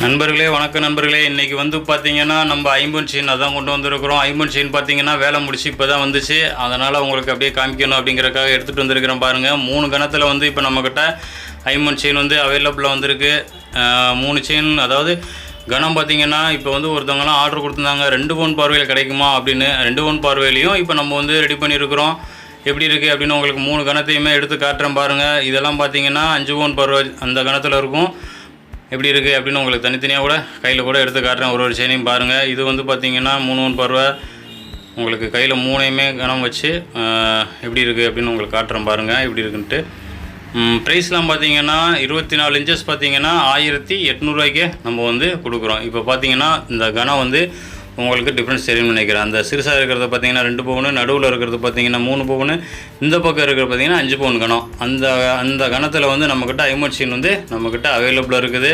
நண்பர்களே வணக்கம் நண்பர்களே. இன்றைக்கி வந்து பார்த்திங்கன்னா நம்ம ஐம்பொன் செயின் அதான் கொண்டு வந்திருக்கிறோம். ஐம்பொன் செயின் பார்த்திங்கன்னா வேலை முடிச்சு இப்போ தான் வந்துச்சு. அதனால் உங்களுக்கு அப்படியே காமிக்கணும் அப்படிங்கிறக்காக எடுத்துகிட்டு வந்திருக்கிறேன். பாருங்கள், 3 கணத்தில் வந்து இப்போ நம்மக்கிட்ட ஐம்பொன் செயின் வந்து அவைலபிளாக வந்திருக்கு. 3 செயின், அதாவது கணம் பார்த்திங்கன்னா இப்போ வந்து ஒருத்தவங்கலாம் ஆர்டர் கொடுத்துருந்தாங்க 2 பவுன் பார்வையில் கிடைக்குமா அப்படின்னு. 2 பவுன் பார்வையிலையும் இப்போ நம்ம வந்து ரெடி பண்ணியிருக்கிறோம். எப்படி இருக்குது அப்படின்னு உங்களுக்கு 3 கணத்தையுமே எடுத்து காட்டுறேன் பாருங்கள். இதெல்லாம் பார்த்திங்கன்னா 5 பவுன் பார்வை அந்த கணத்தில் இருக்கும். எப்படி இருக்குது அப்படின்னு உங்களுக்கு தனித்தனியாக கூட கையில் கூட எடுத்து காட்டுறேன். ஒரு செயினையும் பாருங்கள். இது வந்து பார்த்திங்கன்னா 3 பவுன் பார்வை உங்களுக்கு கையில் 3ஐயுமே கணம் வச்சு எப்படி இருக்குது அப்படின்னு உங்களுக்கு காட்டுறேன் பாருங்கள் எப்படி இருக்குன்ட்டு. ப்ரைஸ்லாம் பார்த்திங்கன்னா 24 இன்ச்சஸ் பார்த்திங்கன்னா 1800 ரூபாய்க்கே நம்ம வந்து கொடுக்குறோம். இப்போ பார்த்திங்கன்னா இந்த கணம் வந்து உங்களுக்கு டிஃப்ரென்ஸ் தெரியும்னு நினைக்கிறேன். அந்த சிறுசாக இருக்கிறத பார்த்திங்கன்னா 2 பவுனு, நடுவில் இருக்கிறது பார்த்திங்கன்னா 3 பவுனு, இந்த பக்கம் இருக்கிறது பார்த்திங்கன்னா 5 பவுன் கணம். அந்த கணத்தில் வந்து நம்மக்கிட்ட ஐம்பொன் செயின் வந்து நம்மக்கிட்ட அவைலபிளாக இருக்குது.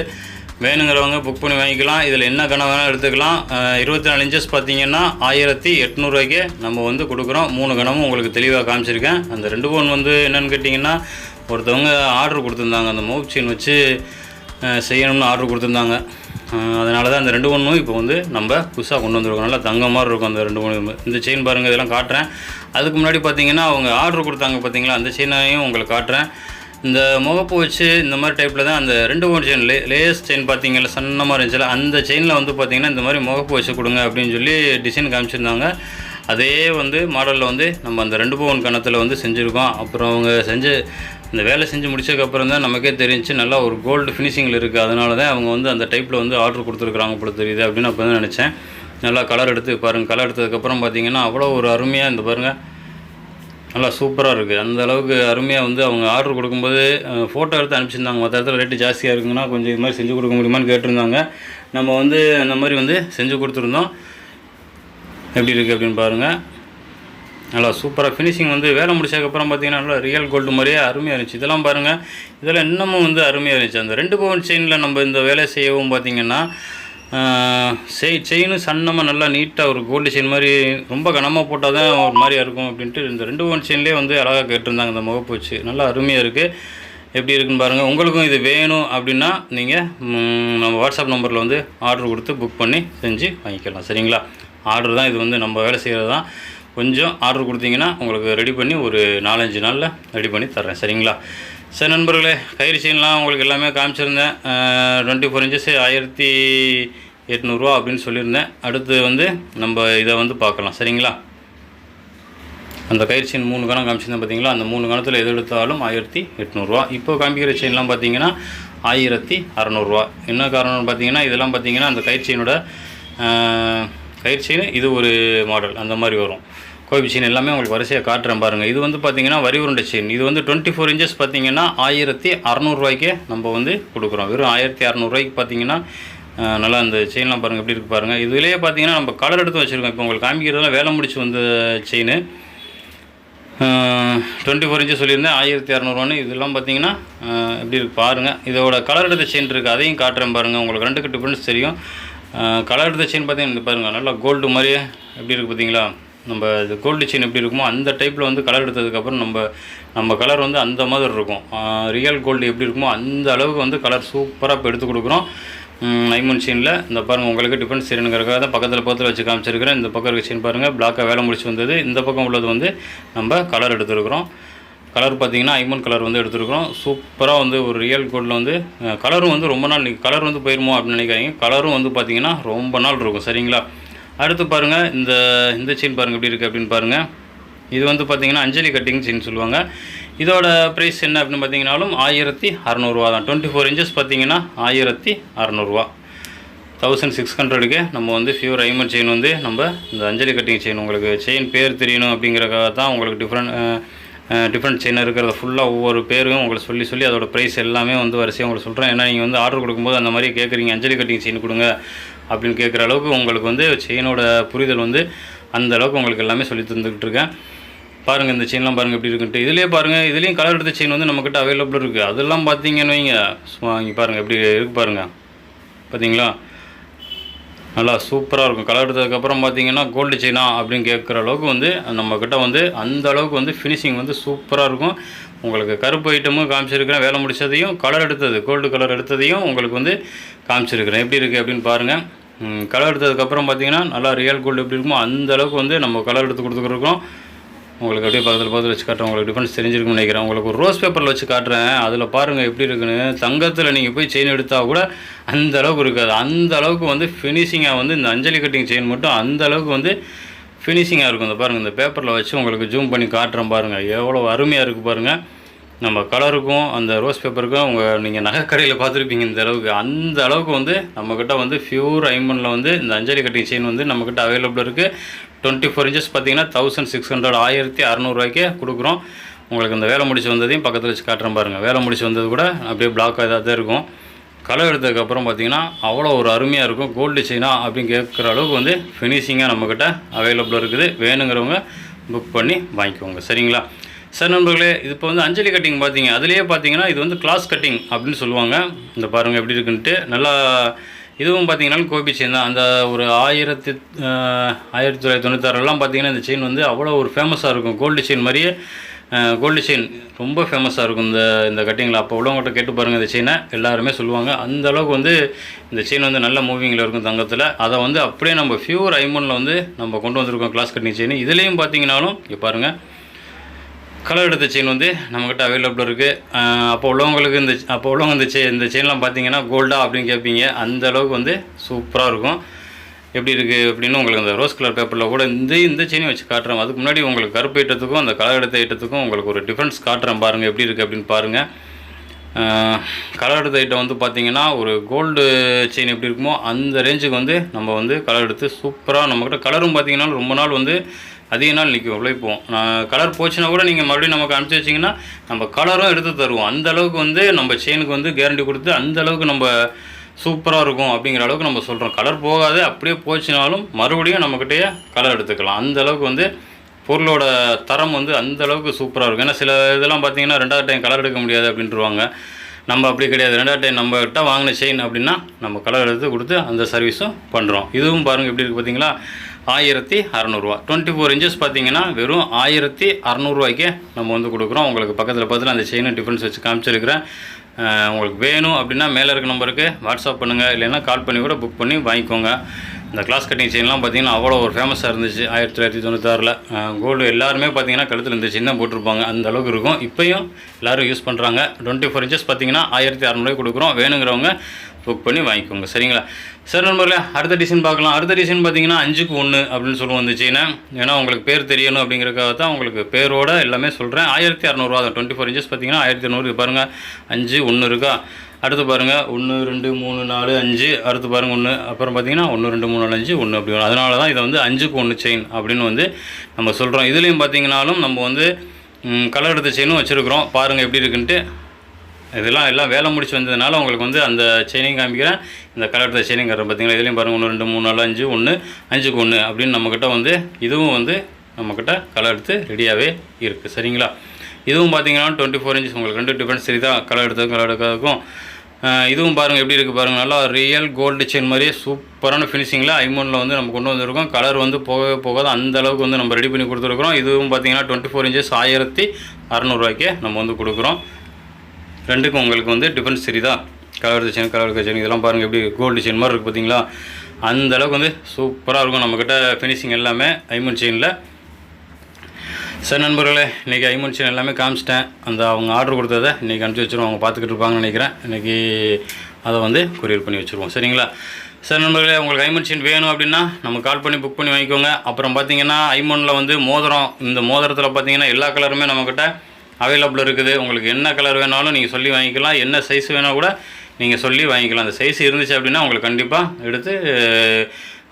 வேணுங்கிறவங்க புக் பண்ணி வாங்கிக்கலாம். இதில் என்ன கணம் வேணால் எடுத்துக்கலாம். 24 இன்ச்சஸ் பார்த்திங்கன்னா 1800 ரூபாய்க்கே நம்ம வந்து கொடுக்குறோம். 3 கணமும் உங்களுக்கு தெளிவாக காமிச்சிருக்கேன். அந்த 2 பவுன் வந்து என்னென்னு கேட்டிங்கன்னா, ஒருத்தவங்க ஆர்டர் கொடுத்துருந்தாங்க. அந்த மவுத் செயின் வச்சு செய்யணும்னு ஆர்டர் கொடுத்துருந்தாங்க. அதனால தான் அந்த 2 பவுனும் இப்போ வந்து நம்ம புதுசாக கொண்டு வந்துருக்கோம். நல்லா தங்க மாதிரி இருக்கும் அந்த 2 பவுன். இந்த செயின் பாருங்கள், இதெல்லாம் காட்டுறேன். அதுக்கு முன்னாடி பார்த்திங்கன்னா அவங்க ஆர்டர் கொடுத்தாங்க பார்த்திங்களா, அந்த செயினையும் உங்களுக்கு காட்டுறேன். இந்த முகப்பு வச்சு இந்த மாதிரி டைப்பில் தான் அந்த 2 பவுன் செயின் லேஸ் செயின் பார்த்திங்களா, சன்னமாக இருந்துச்சுல, அந்த செயினில் வந்து பார்த்திங்கன்னா இந்த மாதிரி முகப்பு வச்சு கொடுங்க அப்படின்னு சொல்லி டிசைன் காமிச்சிருந்தாங்க. அதே வந்து மாடலில் வந்து நம்ம அந்த 2 பவுன் கணத்தில் வந்து செஞ்சுருக்கோம். அப்புறம் அவங்க இந்த வேலை செஞ்சு முடிச்சதுக்கப்புறம் தான் நமக்கே தெரிஞ்சு நல்லா ஒரு கோல்டு ஃபினிஷிங்கில் இருக்குது. அதனால தான் அவங்க வந்து அந்த டைப்பில் வந்து ஆர்டர் கொடுத்துருக்குறாங்க போல தெரியுது அப்படின்னு அப்போ தான் நினச்சேன். நல்லா கலர் எடுத்து பாருங்கள். கலர் எடுத்ததுக்கப்புறம் பார்த்திங்கன்னா அவ்வளோ ஒரு அருமையாக இந்த பாருங்கள், நல்லா சூப்பராக இருக்குது. அந்த அளவுக்கு அருமையாக வந்து அவங்க ஆர்டர் கொடுக்கும்போது ஃபோட்டோ எடுத்து அனுப்பிச்சிருந்தாங்க. மற்ற இடத்துல ரேட்டு ஜாஸ்தியாக இருக்குங்கன்னா கொஞ்சம் இது மாதிரி செஞ்சு கொடுக்க முடியுமான்னு கேட்டிருந்தாங்க. நம்ம வந்து அந்த மாதிரி வந்து செஞ்சு கொடுத்துருந்தோம். எப்படி இருக்குது அப்படின்னு பாருங்கள். நல்லா சூப்பராக ஃபினிஷிங் வந்து வேலை முடிச்சதுக்கப்புறம் பார்த்திங்கன்னா நல்லா ரியல் கோல்டு மாதிரியே அருமையாக இருந்துச்சு. இதெல்லாம் பாருங்கள், இதெல்லாம் இன்னமும் வந்து அருமையாக இருந்துச்சு. அந்த 2 பவுன் செயினில் நம்ம இந்த வேலை செய்யவும் பார்த்திங்கன்னா செயினும் சன்னமாக நல்லா நீட்டாக ஒரு கோல்டு செயின் மாதிரி ரொம்ப கனமாக போட்டால் தான் ஒரு மாதிரியாக இருக்கும் அப்படின்ட்டு இந்த 2 பவுன் செயின்லேயே வந்து அழகாக கேட்டிருந்தாங்க. இந்த முகப்பு வச்சு நல்லா அருமையாக இருக்குது. எப்படி இருக்குன்னு பாருங்கள். உங்களுக்கும் இது வேணும் அப்படின்னா நீங்கள் நம்ம வாட்ஸ்அப் நம்பரில் வந்து ஆர்டர் கொடுத்து புக் பண்ணி செஞ்சு வாங்கிக்கலாம். சரிங்களா? ஆர்டர் தான் இது வந்து நம்ம வேலை செய்கிறது தான். கொஞ்சம் ஆர்டர் கொடுத்தீங்கன்னா உங்களுக்கு ரெடி பண்ணி ஒரு 4-5 நாளில் ரெடி பண்ணி தர்றேன். சரிங்களா? சரி நண்பர்களே, கயிறு செயின்லாம் உங்களுக்கு எல்லாமே காமிச்சிருந்தேன். 24 இன்ச்சஸ் 1800 ரூபா அப்படின்னு சொல்லியிருந்தேன். அடுத்து வந்து நம்ம இதை வந்து பார்க்கலாம். சரிங்களா? அந்த கயிறு செயின் 3 கணம் காமிச்சிருந்தேன் பார்த்தீங்களா, அந்த 3 கணத்தில் எது எடுத்தாலும் 1800 ரூபா. இப்போ காமிக்கிற செயின்லாம் பார்த்தீங்கன்னா 1600 ரூபா. என்ன காரணம்னு பார்த்தீங்கன்னா, இதெல்லாம் பார்த்தீங்கன்னா அந்த கயிறு செயினோட கயிறு செயின் இது ஒரு மாடல் அந்த மாதிரி வரும். கோபி செயின் எல்லாமே உங்களுக்கு வரிசையாக காட்டுறேன் பாருங்கள். இது வந்து பார்த்திங்கன்னா வரி உருண்டை செயின். இது வந்து 24 இன்ச்சஸ் பார்த்திங்கன்னா 1600 ரூபாய்க்கே நம்ம வந்து கொடுக்குறோம். வெறும் 1600 ரூபாய்க்கு பார்த்திங்கன்னா நல்லா அந்த செயின்லாம் பாருங்கள் எப்படி இருக்குது பாருங்கள். இதுலேயே பார்த்திங்கன்னா நம்ம கலர் எடுத்து வச்சுருக்கோம். இப்போ உங்களுக்கு காமிக்கிறதுலாம் வேலை முடிச்சு வந்த செயின் 24 இன்ச்சு சொல்லியிருந்தேன் 1600 இதெல்லாம் பார்த்திங்கன்னா எப்படி இருக்குது பாருங்கள். இதோட கலர் எடுத்த செயின் இருக்குது, அதையும் காட்டுறேன் பாருங்கள். உங்களுக்கு 2க்கு டிஃப்ரென்ஸ் தெரியும். கலர் எடுத்த செயின் பார்த்தீங்கன்னா பாருங்கள், நல்லா கோல்டு மாதிரியே எப்படி இருக்குது பார்த்தீங்களா. நம்ம இது கோல்டு செயின் எப்படி இருக்குமோ அந்த டைப்பில் வந்து கலர் எடுத்ததுக்கப்புறம் நம்ம கலர் வந்து அந்த மாதிரி இருக்கும். ரியல் கோல்டு எப்படி இருக்குமோ அந்த அளவுக்கு வந்து கலர் சூப்பராக இப்போ எடுத்து கொடுக்குறோம் ஐம்பொன் செயினில். இந்த பாருங்கள், உங்களுக்கு டிஃப்ரென்ஸ் தெரியுங்கிறதுக்காக தான் பக்கத்தில் வச்சு காமிச்சிருக்கிறேன். இந்த பக்கம் இருக்க செயின் பாருங்கள், பிளாக்காக வேலை முடிச்சு வந்தது. இந்த பக்கம் உள்ளது வந்து நம்ம கலர் எடுத்துருக்குறோம். கலர் பார்த்திங்கன்னா ஐம்பொன் கலர் வந்து எடுத்துருக்குறோம். சூப்பராக வந்து ஒரு ரியல் கோல்டில் வந்து கலரும் வந்து ரொம்ப நாள் கலர் வந்து போயிருமோ அப்படின்னு நினைக்காதீங்க. கலரும் வந்து பார்த்திங்கன்னா ரொம்ப நாள் இருக்கும். சரிங்களா? அடுத்து பாருங்கள், இந்த செயின் பாருங்கள் எப்படி இருக்குது அப்படின்னு பாருங்கள். இது வந்து பார்த்திங்கன்னா அஞ்சலி கட்டிங் செயின் சொல்லுவாங்க. இதோட ப்ரைஸ் என்ன அப்படின்னு பார்த்தீங்கன்னாலும் 1600 ரூபா தான். 24 இன்ச்சஸ் பார்த்திங்கன்னா 1600 ரூபா. 1600க்கு நம்ம வந்து ஃபியூர் ஐம்பொன் செயின் வந்து நம்ம இந்த அஞ்சலி கட்டிங் செயின். உங்களுக்கு செயின் பேர் தெரியணும் அப்படிங்கிறக்காக தான் உங்களுக்கு டிஃப்ரெண்ட் செயின் இருக்கிறத ஃபுல்லாக ஒவ்வொரு பேரும் உங்களுக்கு சொல்லி அதோட ப்ரைஸ் எல்லாமே வந்து வரிசையாக உங்களுக்கு சொல்கிறேன். ஏன்னா நீங்கள் வந்து ஆர்டர் கொடுக்கும்போது அந்த மாதிரி கேட்குறீங்க, அஞ்சலி கட்டிங் செயின் கொடுங்க அப்படின்னு கேட்குற அளவுக்கு உங்களுக்கு வந்து செயினோட புரிதல் வந்து அந்த அளவுக்கு உங்களுக்கு எல்லாமே சொல்லி தந்துக்கிட்டு இருக்கேன். பாருங்கள், இந்த செயின்லாம் பாருங்கள் எப்படி இருக்குன்ட்டு. இதுலேயே பாருங்கள், இதுலேயும் கலர் எடுத்த செயின் வந்து நம்மக்கிட்ட அவைலபிள் இருக்குது. அதெல்லாம் பார்த்தீங்கன்னு வைங்க, இங்கே பாருங்கள் எப்படி இருக்குது பாருங்கள். பார்த்தீங்களா? நல்லா சூப்பராக இருக்கும். கலர் எடுத்ததுக்கப்புறம் பார்த்தீங்கன்னா கோல்டு செயினா அப்படின்னு கேட்குற அளவுக்கு வந்து நம்மக்கிட்ட வந்து அந்த அளவுக்கு வந்து ஃபினிஷிங் வந்து சூப்பராக இருக்கும். உங்களுக்கு கருப்பு ஐட்டமும் காமிச்சிருக்கிறேன், வேலை முடிச்சதையும் கலர் எடுத்தது கோல்டு கலர் எடுத்ததையும் உங்களுக்கு வந்து காமிச்சிருக்கிறேன். எப்படி இருக்குது அப்படின்னு பாருங்கள். கலர் எடுத்ததுக்கப்புறம் பார்த்தீங்கன்னா நல்லா ரியல் கோல்டு எப்படி இருக்குமோ அந்த அளவுக்கு வந்து நம்ம கலர் எடுத்து கொடுத்துருக்கோம். உங்களுக்கு அப்படியே பக்கத்தில் வச்சு காட்டுறேன். உங்களுக்கு டிஃபரன்ஸ் தெரிஞ்சிருக்குன்னு நினைக்கிறேன். உங்களுக்கு ஒரு ரோஸ் பேப்பரில் வச்சு காட்டுறேன். அதில் பாருங்கள் எப்படி இருக்குன்னு. தங்கத்தில் நீங்கள் போய் செயின் எடுத்தால் கூட அந்த அளவுக்கு இருக்காது. அந்த அளவுக்கு வந்து ஃபினிஷிங்காக வந்து இந்த அஞ்சலி கட்டிங் செயின் மட்டும் அந்த அளவுக்கு வந்து ஃபினிஷிங்காக இருக்கும். இந்த பாருங்கள், இந்த பேப்பரில் வச்சு உங்களுக்கு ஜூம் பண்ணி காட்டுறேன் பாருங்கள். எவ்வளோ அருமையாக இருக்குது பாருங்கள். நம்ம கலருக்கும் அந்த ரோஸ் பேப்பருக்கும் நீங்கள் நகைக்கடையில் பார்த்துருப்பீங்க இந்த அளவுக்கு. அந்த அளவுக்கு வந்து நம்மக்கிட்ட வந்து பியூர் ஐம்பனில் வந்து இந்த அஞ்சலி கட்டிங் செயின் வந்து நம்மக்கிட்ட அவைலபிள் இருக்குது. 24 இன்ச்சஸ் பார்த்தீங்கன்னா 1600 1600 கொடுக்குறோம். உங்களுக்கு இந்த வேலை முடிச்சு வந்ததையும் பக்கத்தில் வச்சு காட்டுறேன் பாருங்கள். வேலை முடிச்சு வந்தது கூட அப்படியே பிளாக்காக இதாக தான் இருக்கும். கலர் எடுத்ததுக்கப்புறம் பார்த்தீங்கன்னா அவ்வளோ ஒரு அருமையாக இருக்கும். கோல்டு செயினா அப்படின்னு கேட்குற அளவுக்கு வந்து ஃபினிஷிங்காக நம்மக்கிட்ட அவைலபிள் இருக்குது. வேணுங்கிறவங்க புக் பண்ணி வாங்கிக்கோங்க. சரிங்களா? சார் நண்பர்களே, இது இப்போ வந்து அஞ்சலி கட்டிங் பார்த்தீங்க, அதுலேயே பார்த்தீங்கன்னா இது வந்து கிளாஸ் கட்டிங் அப்படின்னு சொல்லுவாங்க. இந்த பாருங்கள் எப்படி இருக்குன்ட்டு. நல்லா இதுவும் பார்த்தீங்கன்னா கோபி செயின் தான். அந்த ஒரு 1996 பார்த்தீங்கன்னா இந்த செயின் வந்து அவ்வளோ ஒரு ஃபேமஸாக இருக்கும். கோல்டு செயின் மாதிரியே கோல்டு செயின் ரொம்ப ஃபேமஸாக இருக்கும் இந்த கட்டிங்கில். அப்போ உள்ளவங்கள்ட்ட கேட்டு பாருங்கள், இந்த செயினை எல்லாருமே சொல்லுவாங்க. அந்த அளவுக்கு வந்து இந்த செயின் வந்து நல்ல மூவிங்கில் இருக்கும் தங்கத்தில். அதை வந்து அப்படியே நம்ம பியூர் ஐம்பனில் வந்து நம்ம கொண்டு வந்திருக்கோம் கிளாஸ் கட்டிங் செயின். இதுலேயும் பார்த்தீங்கன்னாலும் இங்கே பாருங்கள், கலர் எடுத்த செயின் வந்து நம்மக்கிட்ட அவைலபிள் இருக்குது. அப்போ உள்ளவங்களுக்கு இந்த செயின்லாம் பார்த்தீங்கன்னா கோல்டா அப்படின்னு கேட்பீங்க. அந்த அளவுக்கு வந்து சூப்பராக இருக்கும். எப்படி இருக்குது அப்படின்னு உங்களுக்கு அந்த ரோஸ் கலர் பேப்பரில் கூட இந்த செயினை வச்சு காட்டுறேன். அதுக்கு முன்னாடி உங்களுக்கு கருப்பு ஐட்டத்துக்கும் அந்த கலர் எடுத்த ஐட்டத்துக்கும் உங்களுக்கு ஒரு டிஃப்ரென்ஸ் காட்டுறேன் பாருங்கள் எப்படி இருக்குது அப்படின்னு பாருங்கள். கலர் எடுத்த ஐட்டம் வந்து பார்த்திங்கன்னா ஒரு கோல்டு செயின் எப்படி இருக்குமோ அந்த ரேஞ்சுக்கு வந்து நம்ம வந்து கலர் எடுத்து சூப்பராக நம்மக்கிட்ட கலரும் பார்த்திங்கன்னா ரொம்ப நாள் வந்து அதிக நாள் நிற்கும், உழைப்போம். கலர் போச்சுன்னா கூட நீங்கள் மறுபடியும் நமக்கு அனுப்பிச்சி வச்சிங்கன்னா நம்ம கலரும் எடுத்து தருவோம். அந்த அளவுக்கு வந்து நம்ம செயினுக்கு வந்து கேரண்டி கொடுத்து அந்த அளவுக்கு நம்ம சூப்பராக இருக்கும் அப்படிங்கிற அளவுக்கு நம்ம சொல்கிறோம். கலர் போகாது, அப்படியே போச்சுனாலும் மறுபடியும் நம்மக்கிட்டேயே கலர் எடுத்துக்கலாம். அந்த அளவுக்கு வந்து பொருளோட தரம் வந்து அந்த அளவுக்கு சூப்பராக இருக்கும். ஏன்னா சில இதெல்லாம் பார்த்தீங்கன்னா 2வது டைம் கலர் எடுக்க முடியாது அப்படின்ட்டுருவாங்க. நம்ம அப்படி கிடையாது. 2வது டைம் நம்மகிட்ட வாங்கின செயின் அப்படின்னா நம்ம கலர் எடுத்து கொடுத்து அந்த சர்வீஸும் பண்ணுறோம். இதுவும் பாருங்கள் எப்படி இருக்குது பார்த்தீங்களா, 1600 24 இன்ச்சஸ் பார்த்தீங்கன்னா வெறும் 1600 நம்ம வந்து கொடுக்குறோம். உங்களுக்கு பக்கத்தில் அந்த செயினும் டிஃப்ரென்ஸ் வச்சு காமிச்சிருக்கிறேன். உங்களுக்கு வேணும் அப்படின்னா மேலே இருக்க நம்பருக்கு வாட்ஸ்அப் பண்ணுங்கள், இல்லைன்னா கால் பண்ணி கூட புக் பண்ணி வாங்கிக்கோங்க. இந்த கிளாஸ் கட்டிங் செயின்லாம் பார்த்தீங்கன்னா அவ்வளோ ஒரு ஃபேமஸாக இருந்துச்சு 1996. கோல்டு எல்லாருமே பார்த்தீங்கன்னா கழுத்தில் இந்த செயின் தான் போட்டிருப்பாங்க. அந்த அளவுக்கு இருக்கும். இப்போயும் எல்லோரும் யூஸ் பண்ணுறாங்க. 24 இன்ச்சஸ் பார்த்தீங்கன்னா 1600 கொடுக்குறோம். வேணுங்கிறவங்க புக் பண்ணி வாங்கிக்கோங்க. சரிங்களா? சரி நண்பர்களே, அடுத்த டிசைன் பார்க்கலாம். அடுத்த டிசைன் பார்த்தீங்கன்னா 5க்கு 1 அப்படின்னு சொல்லுவோம் இந்த செயினை. ஏன்னா உங்களுக்கு பேர் தெரியணும் அப்படிங்கிறதுக்காக தான் உங்களுக்கு பேரோட எல்லாமே சொல்கிறேன். 1600 தான். 24 இன்ச்சஸ் பார்த்தீங்கன்னா 1600. பாருங்கள் 5 1 இருக்கா. அடுத்து பாருங்கள் 1 2 3 4 5. அடுத்து பாருங்கள் 1. அப்புறம் பார்த்தீங்கன்னா 1 2 3 4 5 1 அப்படி வரும். அதனால தான் இதை வந்து 5க்கு 1 செயின் அப்படின்னு வந்து நம்ம சொல்கிறோம். இதுலேயும் பார்த்தீங்கன்னாலும் நம்ம வந்து கலர் எடுத்த செயினும் வச்சுருக்குறோம். பாருங்கள் எப்படி இருக்குன்ட்டு. இதெல்லாம் எல்லாம் வேலை முடிச்சு வந்ததுனால உங்களுக்கு வந்து அந்த செயினிங் காமிக்கிறேன். இந்த கலர் எடுத்த செயினிங் காட்டுறேன் பார்த்தீங்களா. இதுலேயும் பாருங்கள் 1 2 3 4 5 1 5க்கு 1 அப்படின்னு நம்மக்கிட்ட வந்து இதுவும் வந்து நம்மக்கிட்ட கலர் எடுத்து ரெடியாகவே இருக்குது. சரிங்களா? இதுவும் பார்த்தீங்கன்னா 24 இன்ச்சஸ். உங்களுக்கு 2 டிஃப்ரென்ஸ் தெரியுதா, கலர் எடுக்கிறதுக்கும். இதுவும் பாருங்கள் எப்படி இருக்குது பாருங்கள். நல்லா ரியல் கோல்டு செயின் மாதிரியே சூப்பரான ஃபினிஷிங்கில் ஐமோனில் வந்து நம்ம கொண்டு வந்திருக்கோம். கலர் வந்து போகவே போகாது, அந்த அளவுக்கு வந்து நம்ம ரெடி பண்ணி கொடுத்துருக்குறோம். இதுவும் பார்த்தீங்கன்னா 24 இன்ச்சஸ் 1600 நம்ம வந்து கொடுக்குறோம். ரெண்டுக்கும் உங்களுக்கு வந்து டிஃப்ரென்ஸ் தெரியுதா, கலர் செயின் கலர் செயின் இதெல்லாம் பாருங்கள் எப்படி கோல்டு செயின் மாதிரி இருக்குது பார்த்தீங்களா. அந்த அளவுக்கு வந்து சூப்பராக இருக்கும் நம்மக்கிட்ட ஃபினிஷிங் எல்லாமே ஐமன் செயினில். சரி நண்பர்களே, இன்றைக்கி ஐமன் செயின் எல்லாமே காமிச்சிட்டேன். அந்த அவங்க ஆர்டர் கொடுத்ததை இன்றைக்கி அனுப்பிச்சி வச்சுருவோம். அவங்க பார்த்துக்கிட்டு இருப்பாங்கன்னு நினைக்கிறேன். இன்றைக்கி அதை வந்து கொரியர் பண்ணி வச்சுருவோம். சரிங்களா? சரி நண்பர்களே, உங்களுக்கு ஐமன் செயின் வேணும் அப்படின்னா நம்ம கால் பண்ணி புக் பண்ணி வாங்கிக்கோங்க. அப்புறம் பார்த்தீங்கன்னா ஐமனில் வந்து மோதிரம், இந்த மோதிரத்தில் பார்த்தீங்கன்னா எல்லா கலருமே நம்மக்கிட்ட அவைலபிள் இருக்குது. உங்களுக்கு என்ன கலர் வேணாலும் நீங்கள் சொல்லி வாங்கிக்கலாம். என்ன சைஸ் வேணால் கூட நீங்கள் சொல்லி வாங்கிக்கலாம். அந்த சைஸ் இருந்துச்சு அப்படின்னா உங்களுக்கு கண்டிப்பாக எடுத்து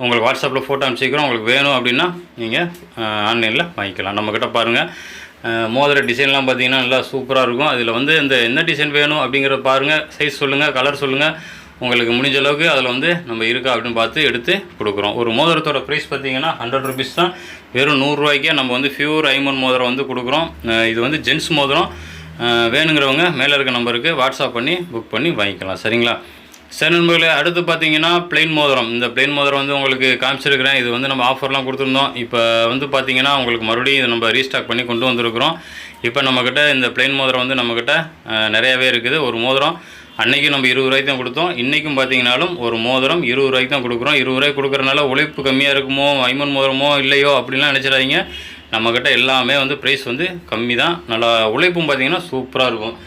உங்களுக்கு வாட்ஸ்அப்பில் ஃபோட்டோ அனுப்பிச்சிக்கிறோம். உங்களுக்கு வேணும் அப்படின்னா நீங்கள் ஆன்லைனில் வாங்கிக்கலாம். நம்மக்கிட்ட பாருங்கள் மோதிர டிசைன்லாம் பார்த்தீங்கன்னா நல்லா சூப்பராக இருக்கும். அதில் வந்து இந்த என்ன டிசைன் வேணும் அப்படிங்கிறத பாருங்கள், சைஸ் சொல்லுங்கள், கலர் சொல்லுங்கள். உங்களுக்கு முடிஞ்ச அளவுக்கு அதில் வந்து நம்ம இருக்கா அப்படின்னு பார்த்து எடுத்து கொடுக்குறோம். ஒரு மோதிரத்தோட ப்ரைஸ் பார்த்தீங்கன்னா 100 ருபீஸ் தான். வெறும் 100 ரூபாய்க்கே நம்ம வந்து பியூர் ஐமன் மோதிரம் வந்து கொடுக்குறோம். இது வந்து ஜென்ஸ் மோதிரம். வேணுங்கிறவங்க மேலே இருக்க நம்பருக்கு வாட்ஸ்அப் பண்ணி புக் பண்ணி வாங்கிக்கலாம். சரிங்களா? சரி நண்பர்களே, அடுத்து பார்த்தீங்கன்னா பிளெயின் மோதிரம். இந்த பிளெயின் மோதிரம் வந்து உங்களுக்கு காமிச்சிருக்கிறேன். இது வந்து நம்ம ஆஃபர்லாம் கொடுத்துருந்தோம். இப்போ வந்து பார்த்தீங்கன்னா உங்களுக்கு மறுபடியும் இதை நம்ம ரீஸ்டாக் பண்ணி கொண்டு வந்திருக்கிறோம். இப்போ நம்மக்கிட்ட இந்த பிளெயின் மோதிரம் வந்து நம்மக்கிட்ட நிறையாவே இருக்குது. ஒரு மோதிரம் அன்றைக்கி நம்ம 20 ரூபாய்க்கு தான் கொடுத்தோம். இன்றைக்கும் பார்த்தீங்கன்னாலும் ஒரு மோதிரம் 20 ரூபாய்க்கு தான் கொடுக்குறோம். 20 ரூபாய்க்கு கொடுக்குறனால உழைப்பு கம்மியாக இருக்குமோ, ஐமன் மோதிரமோ இல்லையோ அப்படின்லாம் நினச்சிடாதீங்க. நம்மக்கிட்ட எல்லாமே வந்து ப்ரைஸ் வந்து கம்மி தான். நல்லா உழைப்பும் பார்த்திங்கன்னா சூப்பராக இருக்கும்.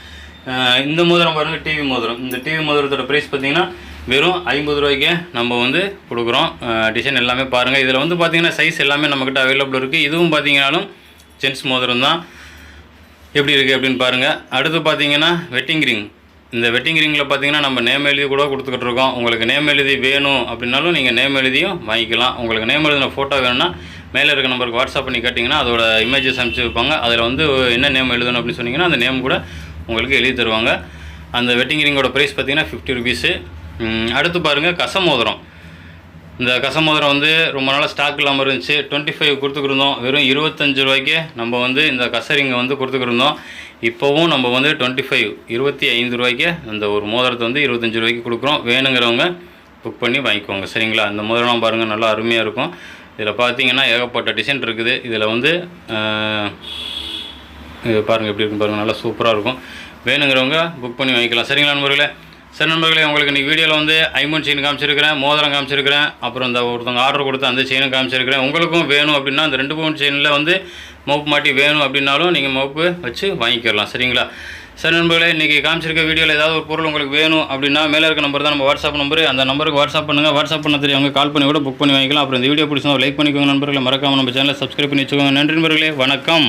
இந்த மோதிரம் பாருங்கள், டிவி மோதிரம். இந்த டிவி மோதிரத்தோட ப்ரைஸ் பார்த்திங்கன்னா வெறும் 50 ரூபாய்க்கே நம்ம வந்து கொடுக்குறோம். டிசைன் எல்லாமே பாருங்கள். இதில் வந்து பார்த்திங்கன்னா சைஸ் எல்லாமே நம்மக்கிட்ட அவைலபிள் இருக்குது. இதுவும் பார்த்திங்கனாலும் ஜென்ஸ் மோதிரம் தான். எப்படி இருக்குது அப்படின்னு பாருங்கள். அடுத்து பார்த்திங்கன்னா வெட்டிங் ரிங். இந்த வெட்டிங் ரிங்கில் பார்த்திங்கன்னா நம்ம நேம் எழுதி கூட கொடுத்துக்கிட்டு இருக்கோம். உங்களுக்கு நேம் எழுதி வேணும் அப்படின்னாலும் நீங்கள் நேம் எழுதியும் வாங்கிக்கலாம். உங்களுக்கு நேம் எழுதின ஃபோட்டோ வேணும்னா மேலே இருக்க நம்பருக்கு வாட்ஸ்அப் பண்ணி கேட்டிங்கன்னா அதோட இமேஜஸ் அனுப்பிச்சி வைப்பாங்க. அதில் வந்து என்ன நேம் எழுதணும் அப்படின்னு சொன்னிங்கன்னா அந்த நேம் கூட உங்களுக்கு எழுதி தருவாங்க. அந்த வெட்டிங் ரிங்கோட ப்ரைஸ் பார்த்திங்கன்னா 50 ருபீஸு. அடுத்து பாருங்கள் கசமோதிரம். இந்த கசமோதிரம் வந்து ரொம்ப நாளாக ஸ்டாக் இல்லாமல் இருந்துச்சு. 25 கொடுத்துக்கிருந்தோம். வெறும் 25 ரூபாய்க்கே நம்ம வந்து இந்த கசரிங்கை வந்து கொடுத்துக்கிருந்தோம். இப்போவும் நம்ம வந்து 25 ரூபாய்க்கு அந்த ஒரு மோதிரத்தை வந்து 25 ரூபாய்க்கு கொடுக்குறோம். வேணுங்கிறவங்க புக் பண்ணி வாங்கிக்கோங்க. சரிங்களா? இந்த மோதிரம் பாருங்கள், நல்லா அருமையாக இருக்கும். இதில் பார்த்தீங்கன்னா ஏகப்பட்ட டிசைன் இருக்குது. இதில் வந்து இது பாருங்கள் எப்படி இருக்குன்னு பாருங்கள், நல்லா சூப்பராக இருக்கும். வேணுங்கிறவங்க புக் பண்ணி வாங்கிக்கலாம். சரிங்களா நண்பர்களே? சரி நண்பர்களே, உங்களுக்கு இன்றைக்கி வீடியோவில் வந்து ஐமன் செயின் காமிச்சிருக்கிறேன், மோதிரம் காமிச்சிருக்கிறேன், அப்புறம் இந்த ஒருத்தவங்க ஆர்டர் கொடுத்து அந்த செயினும் காமிச்சிருக்கிறேன். உங்களுக்கும் வேணும் அப்படின்னா அந்த 2 பவுன் செயினில் வந்து மோப்பு மாட்டி வேணும் அப்படின்னாலும் நீங்கள் மோப்பு வச்சு வாங்கிக்கலாம். சரிங்களா? சரி நண்பர்களே, இன்றைக்கி காமிச்சிருக்க வீடியோவில் ஏதாவது ஒரு பொருள் உங்களுக்கு வேணும் அப்படின்னா மேலே இருக்க நம்பர் தான் நம்ம வாட்ஸ்அப் நம்பரு. அந்த நம்பருக்கு வாட்ஸ்அப் பண்ணுங்கள். வாட்ஸ்அப் பண்ண தெரியவங்க கால் பண்ணி கூட புக் பண்ணி வாங்கிக்கலாம். அப்புறம் இந்த வீடியோ பிடிச்சா லைக் பண்ணிக்கோங்க நண்பர்களை. மறக்காமல் நம்ம சேனலை சப்ஸ்கிரைப் பண்ணி வச்சுக்கோங்க. நன்றி நண்பர்களே, வணக்கம்.